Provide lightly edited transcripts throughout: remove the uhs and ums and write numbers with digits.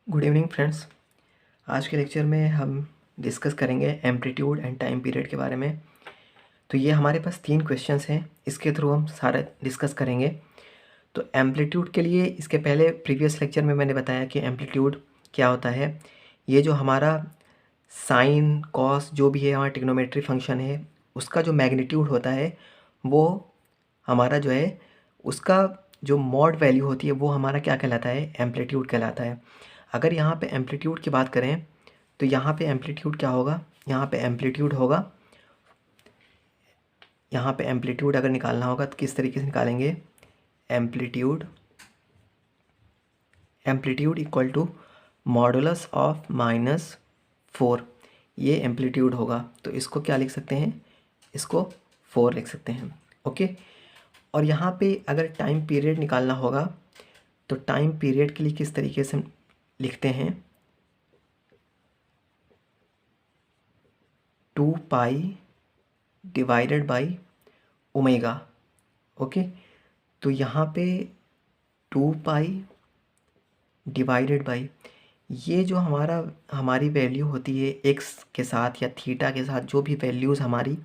Good evening friends. आज के lecture में हम डिस्कस करेंगे एम्पलीट्यूड एंड टाइम पीरियड के बारे में। तो ये हमारे पास 3 क्वेश्चंस हैं, इसके थ्रू हम सारा डिस्कस करेंगे। तो एम्पलीट्यूड के लिए इसके पहले प्रीवियस लेक्चर में मैंने बताया कि एम्पलीट्यूड क्या होता है। ये जो हमारा साइन कॉस जो भी है हमारा ट्रिग्नोमेट्री फंक्शन है, उसका जो मैग्नीट्यूड होता है वो हमारा जो है उसका जो मॉड वैल्यू होती है वो हमारा क्या कहलाता है, एम्पलीट्यूड कहलाता है। अगर यहाँ पे एम्पलीट्यूड की बात करें तो यहाँ पे एम्पलीट्यूड क्या होगा, यहाँ पे एम्पलीट्यूड होगा, यहाँ पे एम्पलीट्यूड अगर निकालना होगा तो किस तरीके से निकालेंगे, amplitude amplitude equal to modulus of -4, ये एम्पलीट्यूड होगा। तो इसको क्या लिख सकते हैं, इसको 4 लिख सकते हैं। ओके। और यहाँ पे अगर टाइम पीरियड निकालना होगा तो टाइम पीरियड के लिए किस तरीके से लिखते हैं, 2 पाई डिवाइडेड बाई ओमेगा। ओके। तो यहाँ पे 2 पाई डिवाइडेड बाई, ये जो हमारी वैल्यू होती है एक्स के साथ या थीटा के साथ, जो भी वैल्यूज़ हमारी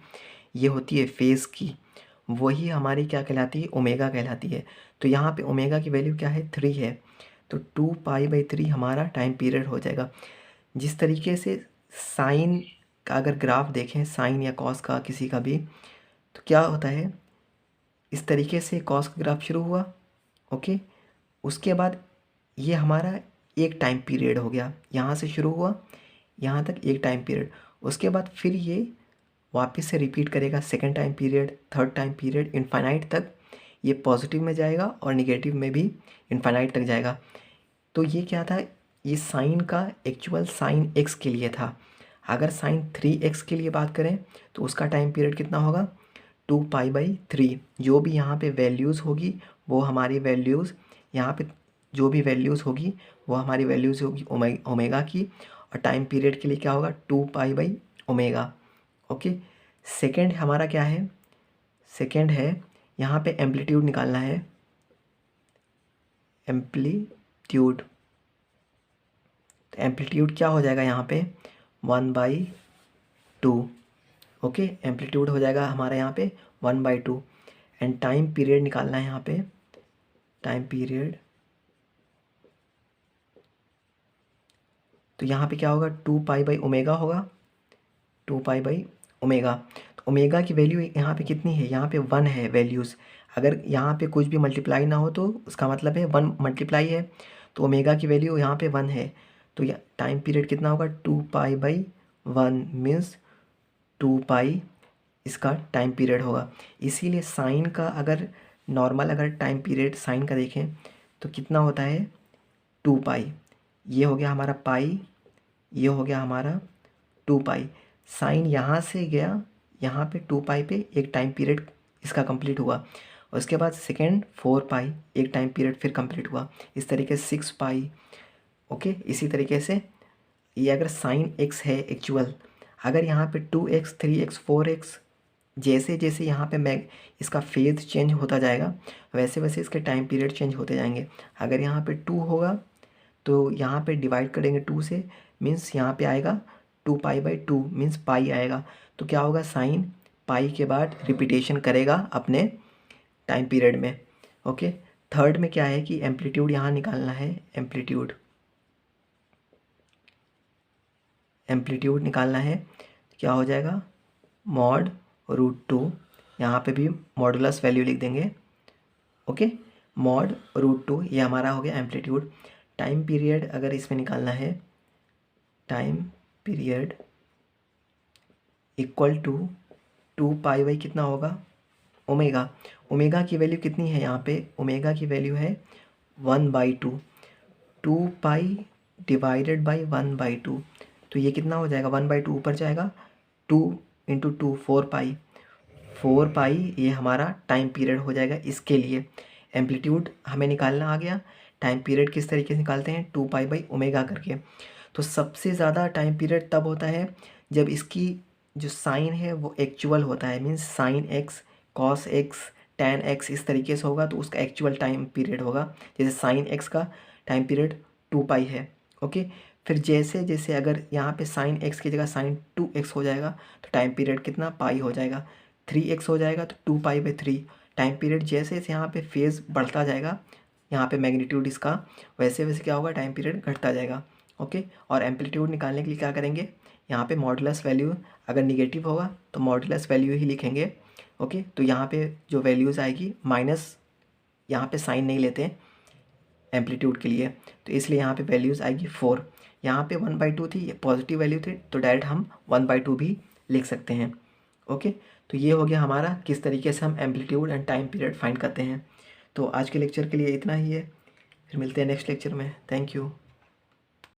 ये होती है फेज़ की, वही हमारी क्या कहलाती है, ओमेगा कहलाती है। तो यहाँ पे ओमेगा की वैल्यू क्या है, 3 है। तो 2 पाई/3 हमारा टाइम पीरियड हो जाएगा। जिस तरीके से साइन का अगर ग्राफ देखें, साइन या कॉस का किसी का भी, तो क्या होता है, इस तरीके से कॉस का ग्राफ शुरू हुआ। ओके। उसके बाद ये हमारा एक टाइम पीरियड हो गया, यहाँ से शुरू हुआ यहाँ तक एक टाइम पीरियड। उसके बाद फिर ये वापस से रिपीट करेगा, second time period, third time period, infinite तक ये पॉजिटिव में जाएगा और निगेटिव में भी इनफाइनाइट तक जाएगा। तो ये क्या था, ये साइन का एक्चुअल साइन एक्स के लिए था। अगर साइन 3x के लिए बात करें तो उसका टाइम पीरियड कितना होगा, 2 पाई/3। जो भी यहाँ पे वैल्यूज़ होगी वो हमारी वैल्यूज़, यहाँ पे जो भी वैल्यूज़ होगी वो हमारी वैल्यूज़ होगी ओमेगा की, और टाइम पीरियड के लिए क्या होगा, 2 पाई/ओमेगा। ओके। सेकेंड हमारा क्या है, सेकेंड है यहाँ पे एम्पलीट्यूड निकालना है, एम्पलीट्यूड। तो एम्पलीट्यूड क्या हो जाएगा यहाँ पे, 1/2। ओके। एम्पलीट्यूड हो जाएगा हमारा यहाँ पे 1/2। एंड टाइम पीरियड निकालना है यहाँ पे, टाइम पीरियड, तो यहाँ पे क्या होगा, 2 पाई/ओमेगा होगा, 2 पाई/ओमेगा। तो ओमेगा की वैल्यू यहाँ पे कितनी है, यहाँ पे 1 है वैल्यूज़। अगर यहाँ पे कुछ भी मल्टीप्लाई ना हो तो उसका मतलब है 1 मल्टीप्लाई है, तो ओमेगा की वैल्यू यहाँ पे 1 है। तो यह टाइम पीरियड कितना होगा, 2 पाई/1 मीन्स 2 पाई इसका टाइम पीरियड होगा। इसीलिए साइन का अगर नॉर्मल अगर टाइम पीरियड साइन का देखें तो कितना होता है, 2 पाई। ये हो गया हमारा पाई, ये हो गया हमारा 2 पाई। साइन यहाँ से गया यहाँ पे 2 पाई पे एक टाइम पीरियड इसका कंप्लीट हुआ। उसके बाद सेकेंड 4 पाई, एक टाइम पीरियड फिर कंप्लीट हुआ। इस तरीके से 6 पाई। ओके। इसी तरीके से ये अगर साइन एक्स है एक्चुअल, अगर यहाँ पे 2x 3x 4x, जैसे जैसे यहाँ पे मैं इसका फेज चेंज होता जाएगा वैसे वैसे इसके टाइम पीरियड चेंज होते जाएंगे। अगर यहाँ पे 2 होगा तो यहाँ पे डिवाइड करेंगे 2 से, मीन्स यहाँ पे आएगा 2 पाई/2 मीन्स पाई आएगा। तो क्या होगा, साइन पाई के बाद रिपीटेशन करेगा अपने टाइम पीरियड में। ओके। थर्ड में क्या है कि एम्पलीट्यूड यहाँ निकालना है, एम्पलीट्यूड, एम्पलीट्यूड निकालना है। क्या हो जाएगा, मॉड √2, यहाँ पे भी मॉडुलस वैल्यू लिख देंगे। ओके। मॉड √2 ये हमारा हो गया एम्पलीट्यूड। टाइम पीरियड अगर इसमें निकालना है, टाइम पीरियड इक्वल टू 2 पाई कितना होगा, ओमेगा। ओमेगा की वैल्यू कितनी है यहाँ पे, ओमेगा की वैल्यू है 1/2। 2 पाई डिवाइडेड बाई 1/2, तो ये कितना हो जाएगा, 1/2 ऊपर जाएगा, 2 × 2 4 पाई। 4 पाई ये हमारा टाइम पीरियड हो जाएगा इसके लिए। एम्पलीट्यूड हमें निकालना आ गया, टाइम पीरियड किस तरीके से निकालते हैं, 2 पाई/ओमेगा करके। तो सबसे ज़्यादा टाइम पीरियड तब होता है जब इसकी जो साइन है वो एक्चुअल होता है, means sine x, cos x, tan x इस तरीके से होगा तो उसका एक्चुअल टाइम पीरियड होगा। जैसे साइन एक्स का टाइम पीरियड 2 पाई है, ओके। फिर जैसे जैसे अगर यहाँ पे साइन एक्स की जगह साइन 2x हो जाएगा तो टाइम पीरियड कितना पाई हो जाएगा, 3x हो जाएगा तो 2 पाई/3 टाइम पीरियड। जैसे जैसे यहाँ पे फेज़ बढ़ता जाएगा, यहाँ पे मैग्नीट्यूड इसका, वैसे वैसे क्या होगा, टाइम पीरियड घटता जाएगा। ओके। और एम्पलीट्यूड निकालने के लिए क्या करेंगे, यहाँ पे मॉडुलस वैल्यू अगर निगेटिव होगा तो मॉडुलस वैल्यू ही लिखेंगे। ओके। तो यहाँ पे जो वैल्यूज़ आएगी माइनस, यहाँ पे साइन नहीं लेते हैं एम्पलीट्यूड के लिए, तो इसलिए यहाँ पे वैल्यूज़ आएगी 4। यहाँ पे 1/2 थी, ये पॉजिटिव वैल्यू थी, तो डायरेक्ट हम 1/2 भी लिख सकते हैं। ओके। तो ये हो गया हमारा किस तरीके से हम amplitude and time period find करते हैं। तो आज के लेक्चर के लिए इतना ही है, फिर मिलते हैं नेक्स्ट लेक्चर में। Thank you.